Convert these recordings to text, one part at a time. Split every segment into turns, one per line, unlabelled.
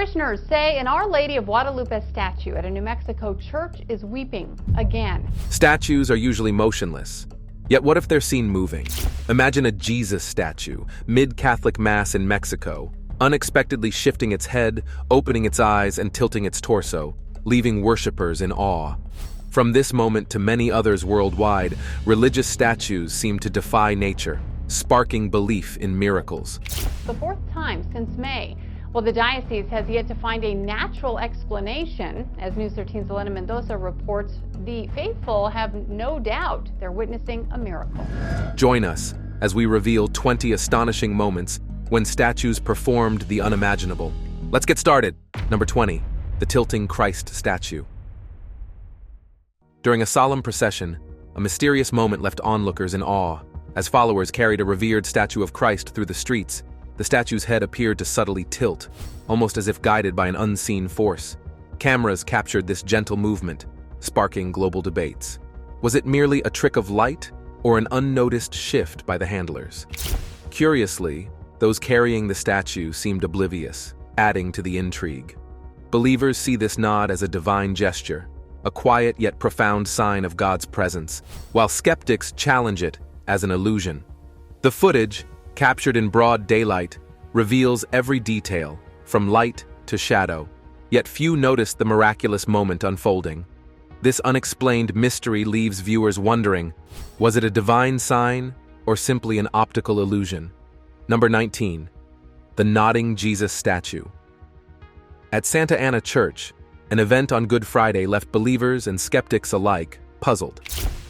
Parishioners say an Our Lady of Guadalupe statue at a New Mexico church is weeping again.
Statues are usually motionless. Yet what if they're seen moving? Imagine a Jesus statue, mid-Catholic Mass in Mexico, unexpectedly shifting its head, opening its eyes, and tilting its torso, leaving worshippers in awe. From this moment to many others worldwide, religious statues seem to defy nature, sparking belief in miracles.
The fourth time since May. Well, the diocese has yet to find a natural explanation. As News 13's Elena Mendoza reports, the faithful have no doubt they're witnessing a miracle.
Join us as we reveal 20 astonishing moments when statues performed the unimaginable. Let's get started. Number 20, the tilting Christ statue. During a solemn procession, a mysterious moment left onlookers in awe. As followers carried a revered statue of Christ through the streets, the statue's head appeared to subtly tilt, almost as if guided by an unseen force. Cameras captured this gentle movement, sparking global debates. Was it merely a trick of light, or an unnoticed shift by the handlers? Curiously, those carrying the statue seemed oblivious, adding to the intrigue. Believers see this nod as a divine gesture, a quiet yet profound sign of God's presence, while skeptics challenge it as an illusion. The footage, captured in broad daylight, reveals every detail, from light to shadow, yet few notice the miraculous moment unfolding. This unexplained mystery leaves viewers wondering, was it a divine sign or simply an optical illusion? Number 19, the nodding Jesus statue. At Santa Ana Church, an event on Good Friday left believers and skeptics alike puzzled.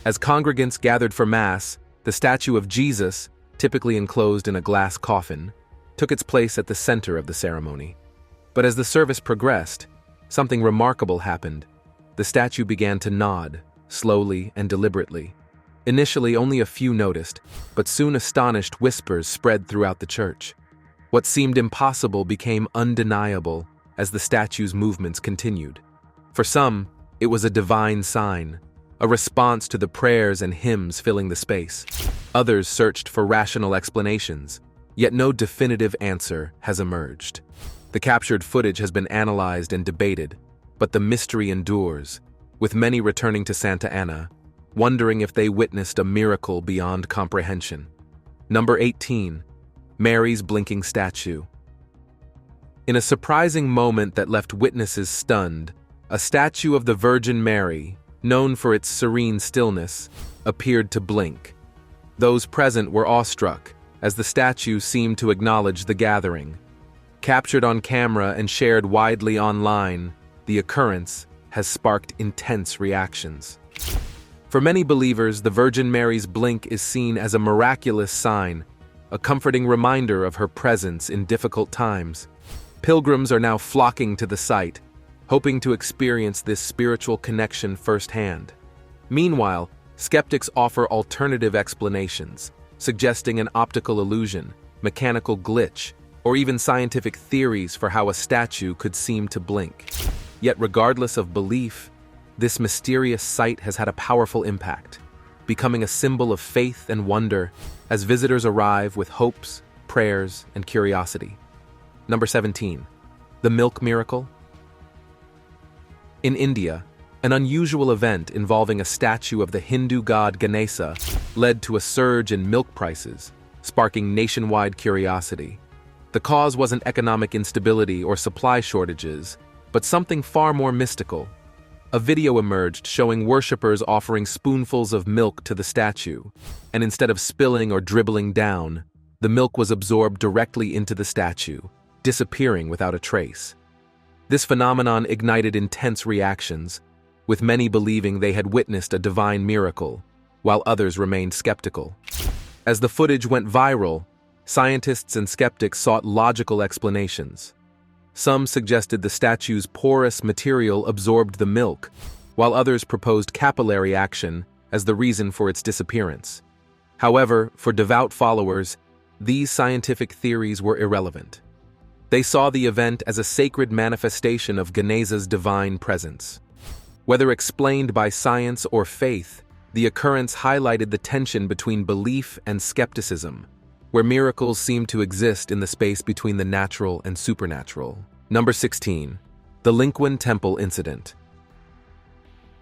As congregants gathered for Mass, the statue of Jesus, typically enclosed in a glass coffin, took its place at the center of the ceremony. But as the service progressed, something remarkable happened. The statue began to nod, slowly and deliberately. Initially, only a few noticed, but soon astonished whispers spread throughout the church. What seemed impossible became undeniable as the statue's movements continued. For some, it was a divine sign, a response to the prayers and hymns filling the space. Others searched for rational explanations, yet no definitive answer has emerged. The captured footage has been analyzed and debated, but the mystery endures, with many returning to Santa Ana, wondering if they witnessed a miracle beyond comprehension. Number 18, Mary's blinking statue. In a surprising moment that left witnesses stunned, a statue of the Virgin Mary, known for its serene stillness, appeared to blink. Those present were awestruck, as the statue seemed to acknowledge the gathering. Captured on camera and shared widely online, the occurrence has sparked intense reactions. For many believers, the Virgin Mary's blink is seen as a miraculous sign, a comforting reminder of her presence in difficult times. Pilgrims are now flocking to the site, hoping to experience this spiritual connection firsthand. Meanwhile, skeptics offer alternative explanations, suggesting an optical illusion, mechanical glitch, or even scientific theories for how a statue could seem to blink. Yet regardless of belief, this mysterious sight has had a powerful impact, becoming a symbol of faith and wonder as visitors arrive with hopes, prayers, and curiosity. Number 17, the milk miracle. In India, an unusual event involving a statue of the Hindu god Ganesha led to a surge in milk prices, sparking nationwide curiosity. The cause wasn't economic instability or supply shortages, but something far more mystical. A video emerged showing worshippers offering spoonfuls of milk to the statue, and instead of spilling or dribbling down, the milk was absorbed directly into the statue, disappearing without a trace. This phenomenon ignited intense reactions, with many believing they had witnessed a divine miracle, while others remained skeptical. As the footage went viral, scientists and skeptics sought logical explanations. Some suggested the statue's porous material absorbed the milk, while others proposed capillary action as the reason for its disappearance. However, for devout followers, these scientific theories were irrelevant. They saw the event as a sacred manifestation of Ganesha's divine presence. Whether explained by science or faith, the occurrence highlighted the tension between belief and skepticism, where miracles seem to exist in the space between the natural and supernatural. Number 16. The Linquan Temple Incident.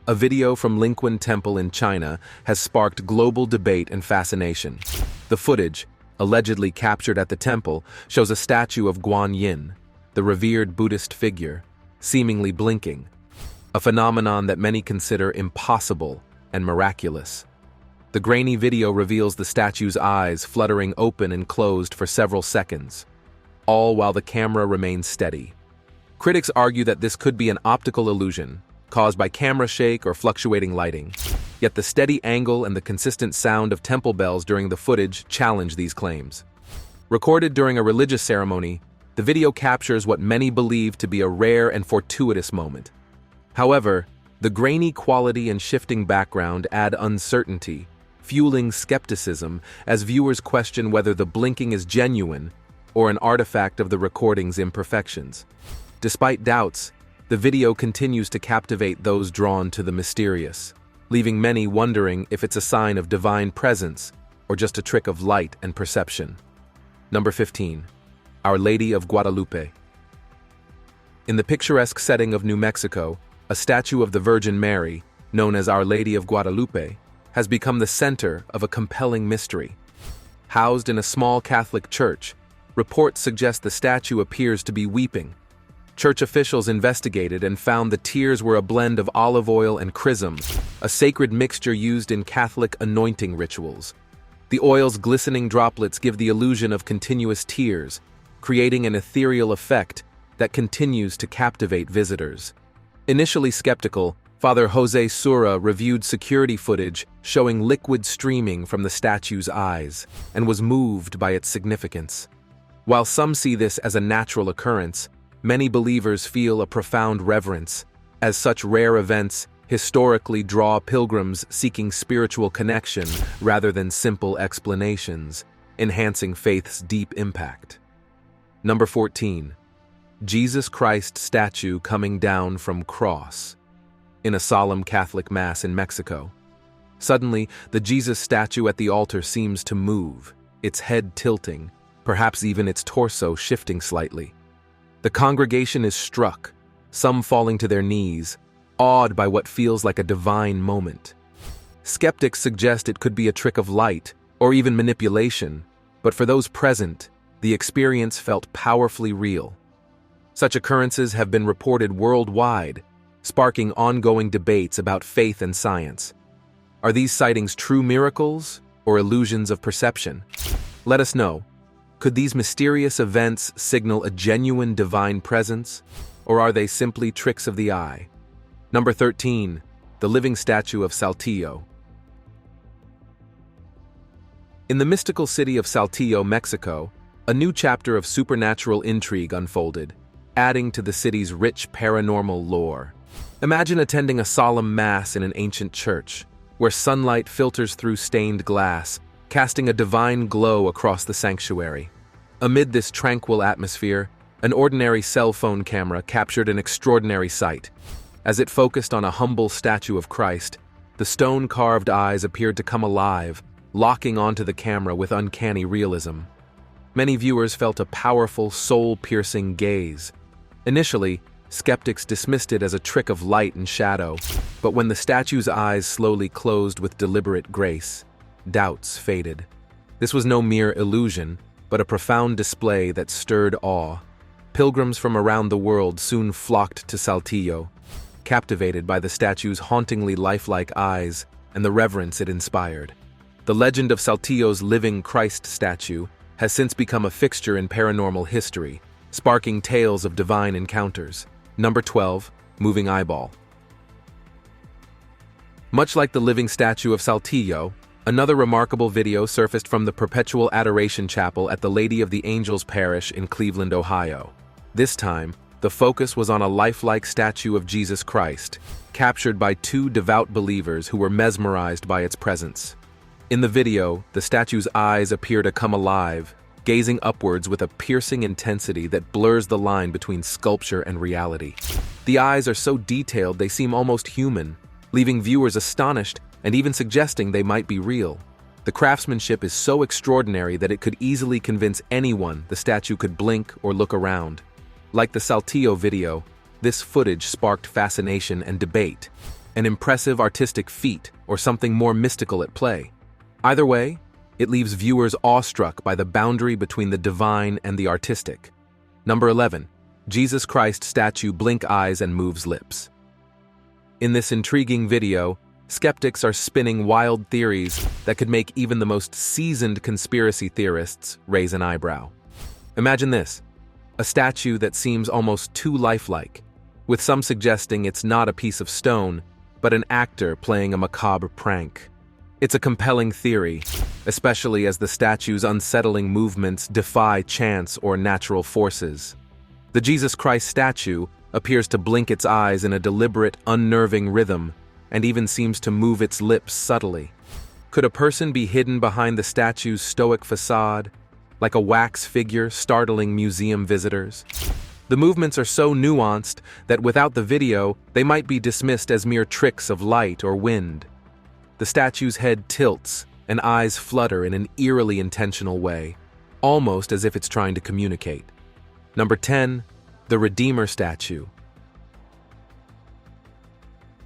A video from Linquan Temple in China has sparked global debate and fascination. The footage, allegedly captured at the temple, shows a statue of Guan Yin, the revered Buddhist figure, seemingly blinking, a phenomenon that many consider impossible and miraculous. The grainy video reveals the statue's eyes fluttering open and closed for several seconds, all while the camera remains steady. Critics argue that this could be an optical illusion, caused by camera shake or fluctuating lighting. Yet the steady angle and the consistent sound of temple bells during the footage challenge these claims. Recorded during a religious ceremony, the video captures what many believe to be a rare and fortuitous moment. However, the grainy quality and shifting background add uncertainty, fueling skepticism as viewers question whether the blinking is genuine or an artifact of the recording's imperfections. Despite doubts, the video continues to captivate those drawn to the mysterious, leaving many wondering if it's a sign of divine presence or just a trick of light and perception. Number 15. Our Lady of Guadalupe. In the picturesque setting of New Mexico, a statue of the Virgin Mary, known as Our Lady of Guadalupe, has become the center of a compelling mystery. Housed in a small Catholic church, reports suggest the statue appears to be weeping. Church officials investigated and found the tears were a blend of olive oil and chrism, a sacred mixture used in Catholic anointing rituals. The oil's glistening droplets give the illusion of continuous tears, creating an ethereal effect that continues to captivate visitors. Initially skeptical, Father Jose Sura reviewed security footage showing liquid streaming from the statue's eyes and was moved by its significance. While some see this as a natural occurrence, many believers feel a profound reverence, as such rare events historically draw pilgrims seeking spiritual connection rather than simple explanations, enhancing faith's deep impact. Number 14. Jesus Christ statue coming down from cross. In a solemn Catholic Mass in Mexico, suddenly the Jesus statue at the altar seems to move, its head tilting, perhaps even its torso shifting slightly. The congregation is struck, some falling to their knees, awed by what feels like a divine moment. Skeptics suggest it could be a trick of light or even manipulation, but for those present, the experience felt powerfully real. Such occurrences have been reported worldwide, sparking ongoing debates about faith and science. Are these sightings true miracles or illusions of perception? Let us know. Could these mysterious events signal a genuine divine presence, or are they simply tricks of the eye? Number 13. The living statue of Saltillo. In the mystical city of Saltillo, Mexico, a new chapter of supernatural intrigue unfolded, adding to the city's rich paranormal lore. Imagine attending a solemn mass in an ancient church, where sunlight filters through stained glass, casting a divine glow across the sanctuary. Amid this tranquil atmosphere, an ordinary cell phone camera captured an extraordinary sight. As it focused on a humble statue of Christ, the stone-carved eyes appeared to come alive, locking onto the camera with uncanny realism. Many viewers felt a powerful, soul-piercing gaze. Initially, skeptics dismissed it as a trick of light and shadow, but when the statue's eyes slowly closed with deliberate grace, doubts faded. This was no mere illusion, but a profound display that stirred awe. Pilgrims from around the world soon flocked to Saltillo, captivated by the statue's hauntingly lifelike eyes and the reverence it inspired. The legend of Saltillo's living Christ statue has since become a fixture in paranormal history, sparking tales of divine encounters. Number 12. Moving eyeball. Much like the living statue of Saltillo, another remarkable video surfaced from the Perpetual Adoration Chapel at the Lady of the Angels Parish in Cleveland, Ohio. This time, the focus was on a lifelike statue of Jesus Christ, captured by two devout believers who were mesmerized by its presence. In the video, the statue's eyes appear to come alive, gazing upwards with a piercing intensity that blurs the line between sculpture and reality. The eyes are so detailed they seem almost human, leaving viewers astonished and even suggesting they might be real. The craftsmanship is so extraordinary that it could easily convince anyone the statue could blink or look around. Like the Saltillo video, this footage sparked fascination and debate, an impressive artistic feat or something more mystical at play. Either way, it leaves viewers awestruck by the boundary between the divine and the artistic. Number 11. Jesus Christ statue blink eyes and moves lips. In this intriguing video, skeptics are spinning wild theories that could make even the most seasoned conspiracy theorists raise an eyebrow. Imagine this, a statue that seems almost too lifelike, with some suggesting it's not a piece of stone, but an actor playing a macabre prank. It's a compelling theory, especially as the statue's unsettling movements defy chance or natural forces. The Jesus Christ statue appears to blink its eyes in a deliberate, unnerving rhythm, and even seems to move its lips subtly. Could a person be hidden behind the statue's stoic facade, like a wax figure startling museum visitors? The movements are so nuanced that without the video, they might be dismissed as mere tricks of light or wind. The statue's head tilts and eyes flutter in an eerily intentional way, almost as if it's trying to communicate. Number 10. The Redeemer statue.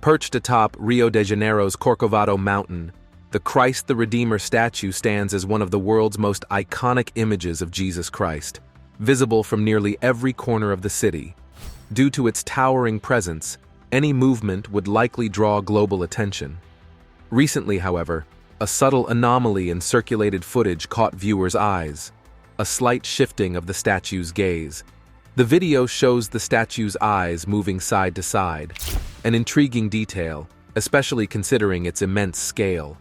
Perched atop Rio de Janeiro's Corcovado Mountain, the Christ the Redeemer statue stands as one of the world's most iconic images of Jesus Christ, visible from nearly every corner of the city. Due to its towering presence, any movement would likely draw global attention. Recently, however, a subtle anomaly in circulated footage caught viewers' eyes, a slight shifting of the statue's gaze. The video shows the statue's eyes moving side to side, an intriguing detail, especially considering its immense scale.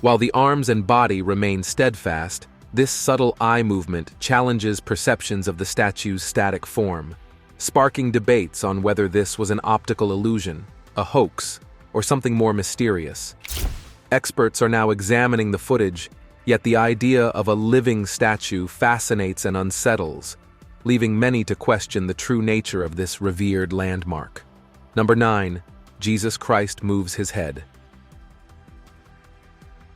While the arms and body remain steadfast, this subtle eye movement challenges perceptions of the statue's static form, sparking debates on whether this was an optical illusion, a hoax, or something more mysterious. Experts are now examining the footage, yet the idea of a living statue fascinates and unsettles, leaving many to question the true nature of this revered landmark. Number 9. Jesus Christ moves his head.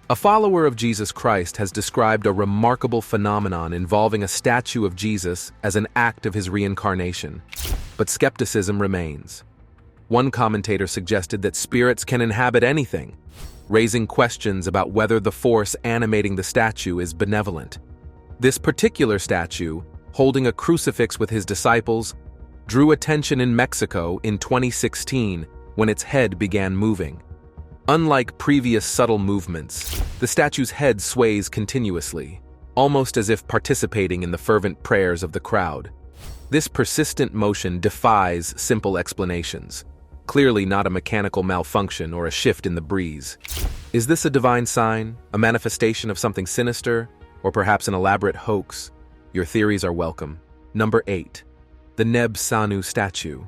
A follower of Jesus Christ has described a remarkable phenomenon involving a statue of Jesus as an act of his reincarnation, but skepticism remains. One commentator suggested that spirits can inhabit anything, raising questions about whether the force animating the statue is benevolent. This particular statue, holding a crucifix with his disciples, drew attention in Mexico in 2016 when its head began moving. Unlike previous subtle movements, the statue's head sways continuously, almost as if participating in the fervent prayers of the crowd. This persistent motion defies simple explanations, clearly not a mechanical malfunction or a shift in the breeze. Is this a divine sign, a manifestation of something sinister, or perhaps an elaborate hoax? Your theories are welcome. Number 8. The Neb Sanu statue.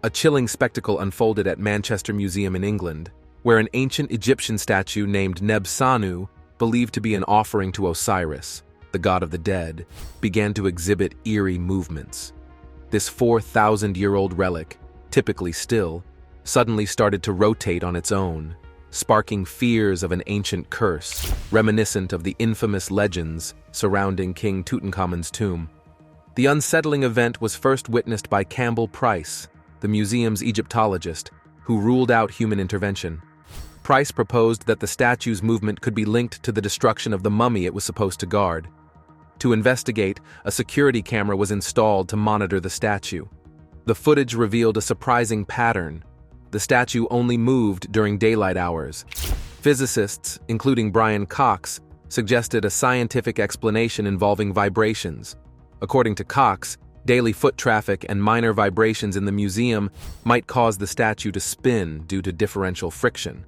A chilling spectacle unfolded at Manchester Museum in England, where an ancient Egyptian statue named Neb Sanu, believed to be an offering to Osiris, the god of the dead, began to exhibit eerie movements. This 4,000-year-old relic, typically still, suddenly started to rotate on its own, sparking fears of an ancient curse, reminiscent of the infamous legends surrounding King Tutankhamun's tomb. The unsettling event was first witnessed by Campbell Price, the museum's Egyptologist, who ruled out human intervention. Price proposed that the statue's movement could be linked to the destruction of the mummy it was supposed to guard. To investigate, a security camera was installed to monitor the statue. The footage revealed a surprising pattern. The statue only moved during daylight hours. Physicists, including Brian Cox, suggested a scientific explanation involving vibrations. According to Cox, daily foot traffic and minor vibrations in the museum might cause the statue to spin due to differential friction.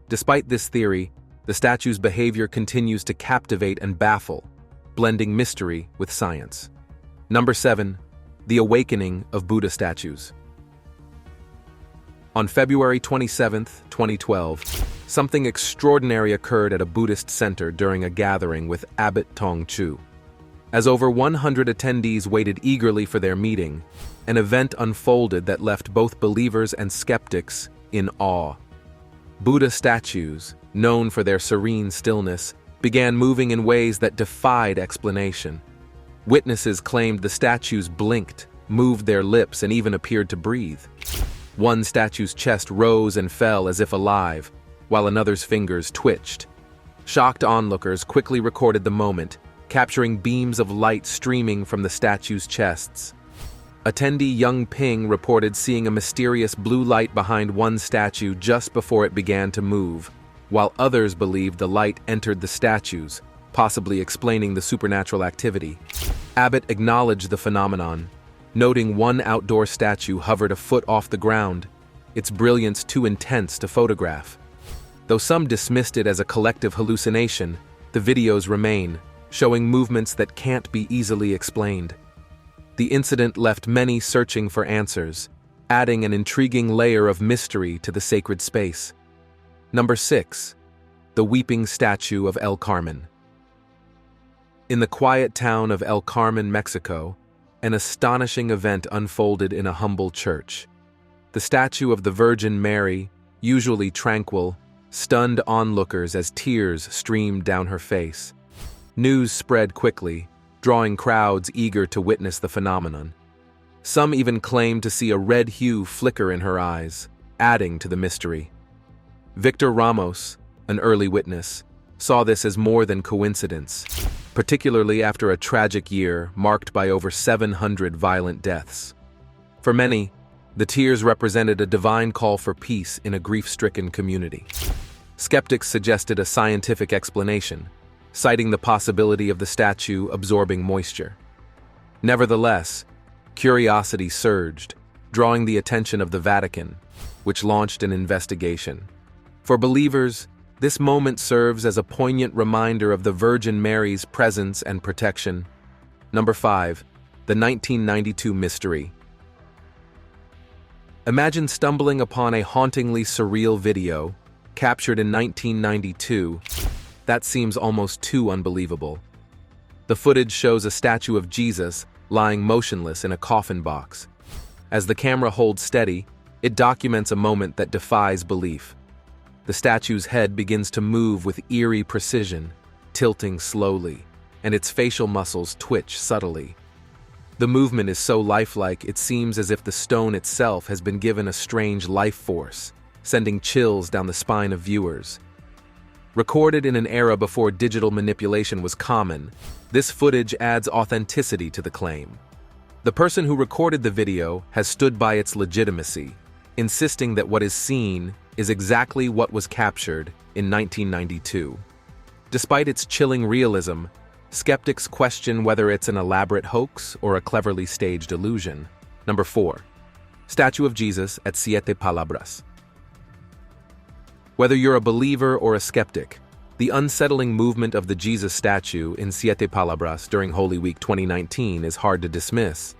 Despite this theory, the statue's behavior continues to captivate and baffle, blending mystery with science. Number 7. The Awakening of Buddha Statues. On February 27, 2012, something extraordinary occurred at a Buddhist center during a gathering with Abbot Tong Chu. As over 100 attendees waited eagerly for their meeting, an event unfolded that left both believers and skeptics in awe. Buddha statues, known for their serene stillness, began moving in ways that defied explanation. Witnesses claimed the statues blinked, moved their lips, and even appeared to breathe. One statue's chest rose and fell as if alive, while another's fingers twitched. Shocked onlookers quickly recorded the moment, capturing beams of light streaming from the statues' chests. Attendee Young Ping reported seeing a mysterious blue light behind one statue just before it began to move, while others believed the light entered the statues, possibly explaining the supernatural activity. Abbott acknowledged the phenomenon, noting one outdoor statue hovered a foot off the ground, its brilliance too intense to photograph. Though some dismissed it as a collective hallucination, the videos remain, showing movements that can't be easily explained. The incident left many searching for answers, adding an intriguing layer of mystery to the sacred space. Number 6. The Weeping Statue of El Carmen. In the quiet town of El Carmen, Mexico, an astonishing event unfolded in a humble church. The statue of the Virgin Mary, usually tranquil, stunned onlookers as tears streamed down her face. News spread quickly, drawing crowds eager to witness the phenomenon. Some even claimed to see a red hue flicker in her eyes, adding to the mystery. Victor Ramos, an early witness, saw this as more than coincidence, particularly after a tragic year marked by over 700 violent deaths. For many, the tears represented a divine call for peace in a grief-stricken community. Skeptics suggested a scientific explanation, citing the possibility of the statue absorbing moisture. Nevertheless, curiosity surged, drawing the attention of the Vatican, which launched an investigation. For believers, this moment serves as a poignant reminder of the Virgin Mary's presence and protection. Number 5. The 1992 Mystery. Imagine stumbling upon a hauntingly surreal video, captured in 1992. That seems almost too unbelievable. The footage shows a statue of Jesus lying motionless in a coffin box. As the camera holds steady, it documents a moment that defies belief. The statue's head begins to move with eerie precision, tilting slowly, and its facial muscles twitch subtly. The movement is so lifelike it seems as if the stone itself has been given a strange life force, sending chills down the spine of viewers. Recorded in an era before digital manipulation was common, this footage adds authenticity to the claim. The person who recorded the video has stood by its legitimacy, insisting that what is seen is exactly what was captured in 1992. Despite its chilling realism, skeptics question whether it's an elaborate hoax or a cleverly staged illusion. Number 4. Statue of Jesus at Siete Palabras. Whether you're a believer or a skeptic, the unsettling movement of the Jesus statue in Siete Palabras during Holy Week 2019 is hard to dismiss.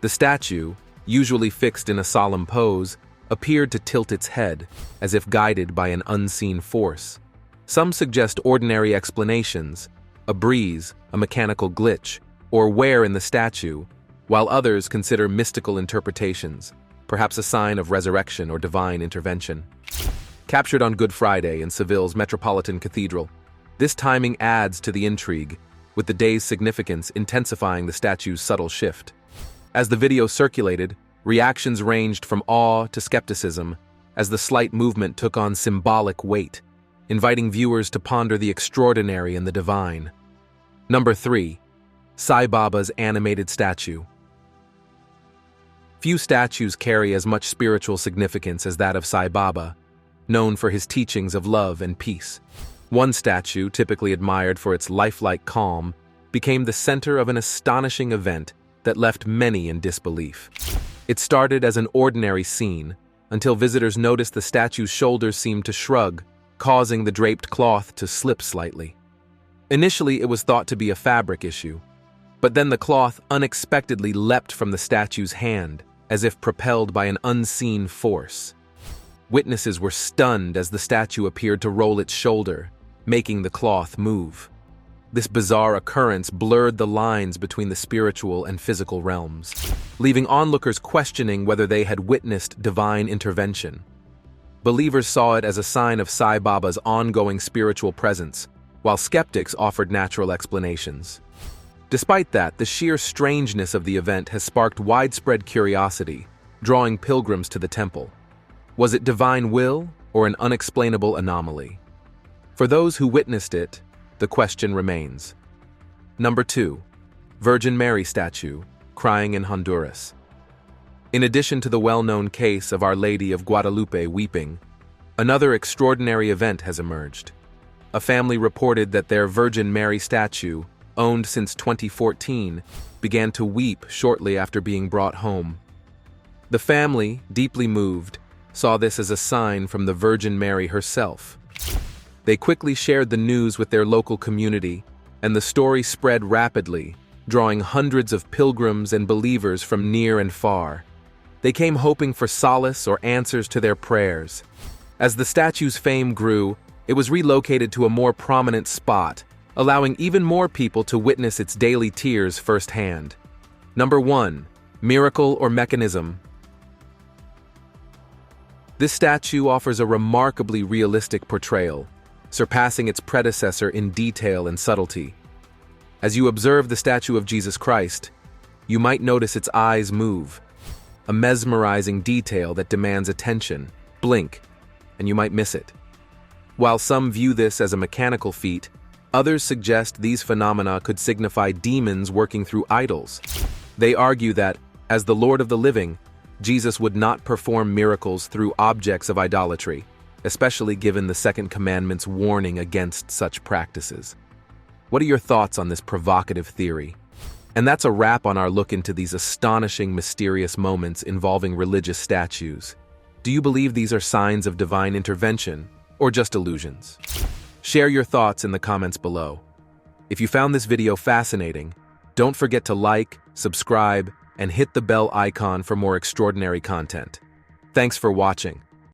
The statue, usually fixed in a solemn pose, appeared to tilt its head, as if guided by an unseen force. Some suggest ordinary explanations, a breeze, a mechanical glitch, or wear in the statue, while others consider mystical interpretations, perhaps a sign of resurrection or divine intervention. Captured on Good Friday in Seville's Metropolitan Cathedral, this timing adds to the intrigue, with the day's significance intensifying the statue's subtle shift. As the video circulated, reactions ranged from awe to skepticism as the slight movement took on symbolic weight, inviting viewers to ponder the extraordinary and the divine. Number 3. Sai Baba's animated statue. Few statues carry as much spiritual significance as that of Sai Baba, known for his teachings of love and peace. One statue, typically admired for its lifelike calm, became the center of an astonishing event that left many in disbelief. It started as an ordinary scene, until visitors noticed the statue's shoulders seemed to shrug, causing the draped cloth to slip slightly. Initially, it was thought to be a fabric issue, but then the cloth unexpectedly leapt from the statue's hand, as if propelled by an unseen force. Witnesses were stunned as the statue appeared to roll its shoulder, making the cloth move. This bizarre occurrence blurred the lines between the spiritual and physical realms, leaving onlookers questioning whether they had witnessed divine intervention. Believers saw it as a sign of Sai Baba's ongoing spiritual presence, while skeptics offered natural explanations. Despite that, the sheer strangeness of the event has sparked widespread curiosity, drawing pilgrims to the temple. Was it divine will or an unexplainable anomaly? For those who witnessed it, the question remains. Number 2. Virgin Mary statue, crying in Honduras. In addition to the well-known case of Our Lady of Guadalupe weeping, another extraordinary event has emerged. A family reported that their Virgin Mary statue, owned since 2014, began to weep shortly after being brought home. The family, deeply moved, saw this as a sign from the Virgin Mary herself. They quickly shared the news with their local community, and the story spread rapidly, drawing hundreds of pilgrims and believers from near and far. They came hoping for solace or answers to their prayers. As the statue's fame grew, it was relocated to a more prominent spot, allowing even more people to witness its daily tears firsthand. Number 1. Miracle or mechanism. This statue offers a remarkably realistic portrayal, surpassing its predecessor in detail and subtlety. As you observe the statue of Jesus Christ, you might notice its eyes move, a mesmerizing detail that demands attention. Blink, and you might miss it. While some view this as a mechanical feat, others suggest these phenomena could signify demons working through idols. They argue that, as the Lord of the living, Jesus would not perform miracles through objects of idolatry, especially given the Second Commandment's warning against such practices. What are your thoughts on this provocative theory? And that's a wrap on our look into these astonishing, mysterious moments involving religious statues. Do you believe these are signs of divine intervention, or just illusions? Share your thoughts in the comments below. If you found this video fascinating, don't forget to like, subscribe, and hit the bell icon for more extraordinary content. Thanks for watching.